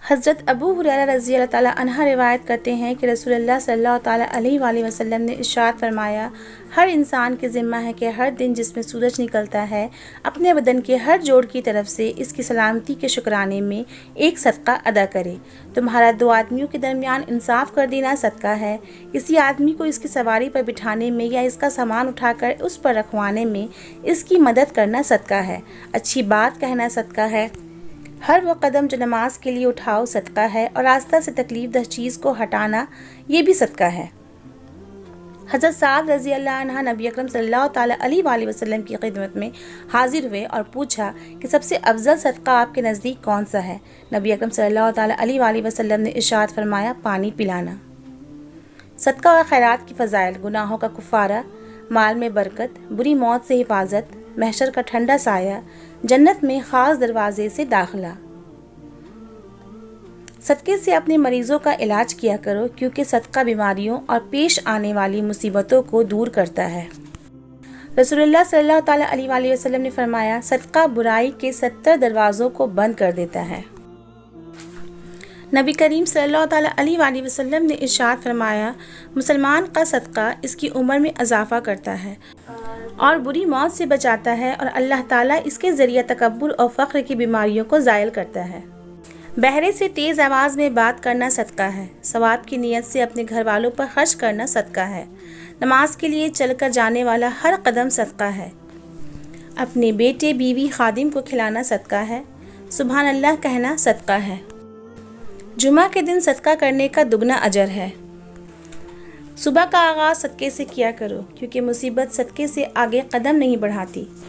حضرت ابو ہریرہ رضی اللہ تعالیٰ عنہ روایت کرتے ہیں کہ رسول اللہ صلی اللہ تعالیٰ علیہ وآلہ وسلم نے ارشاد فرمایا، ہر انسان کے ذمہ ہے کہ ہر دن جس میں سورج نکلتا ہے اپنے بدن کے ہر جوڑ کی طرف سے اس کی سلامتی کے شکرانے میں ایک صدقہ ادا کرے۔ تمہارا دو آدمیوں کے درمیان انصاف کر دینا صدقہ ہے۔ کسی آدمی کو اس کی سواری پر بٹھانے میں یا اس کا سامان اٹھا کر اس پر رکھوانے میں اس کی مدد کرنا صدقہ ہے۔ اچھی بات کہنا صدقہ ہے۔ ہر وہ قدم جو نماز کے لیے اٹھاؤ صدقہ ہے، اور راستہ سے تکلیف دہ چیز کو ہٹانا یہ بھی صدقہ ہے۔ حضرت سعد رضی اللہ عنہ نبی اکرم صلی اللہ تعالیٰ علیہ وآلہ وسلم کی خدمت میں حاضر ہوئے اور پوچھا کہ سب سے افضل صدقہ آپ کے نزدیک کون سا ہے؟ نبی اکرم صلی اللہ تعالیٰ علیہ وآلہ وسلم نے ارشاد فرمایا، پانی پلانا۔ صدقہ اور خیرات کی فضائل: گناہوں کا کفارہ، مال میں برکت، بری موت سے حفاظت، محشر کا ٹھنڈا سایہ، جنت میں خاص دروازے سے داخلہ۔ صدقے سے اپنے مریضوں کا علاج کیا کرو، کیونکہ صدقہ بیماریوں اور پیش آنے والی مصیبتوں کو دور کرتا ہے۔ رسول اللہ صلی اللہ تعالیٰ علیہ وآلہ وسلم نے فرمایا، صدقہ برائی کے 70 دروازوں کو بند کر دیتا ہے۔ نبی کریم صلی اللہ تعالیٰ علیہ وآلہ وسلم نے ارشاد فرمایا، مسلمان کا صدقہ اس کی عمر میں اضافہ کرتا ہے اور بری موت سے بچاتا ہے، اور اللہ تعالیٰ اس کے ذریعہ تکبر اور فخر کی بیماریوں کو زائل کرتا ہے۔ بہرے سے تیز آواز میں بات کرنا صدقہ ہے۔ ثواب کی نیت سے اپنے گھر والوں پر خرچ کرنا صدقہ ہے۔ نماز کے لیے چل کر جانے والا ہر قدم صدقہ ہے۔ اپنے بیٹے، بیوی، خادم کو کھلانا صدقہ ہے۔ سبحان اللہ کہنا صدقہ ہے۔ جمعہ کے دن صدقہ کرنے کا دگنا اجر ہے۔ صبح کا آغاز صدقے سے کیا کرو، کیونکہ مصیبت صدقے سے آگے قدم نہیں بڑھاتی۔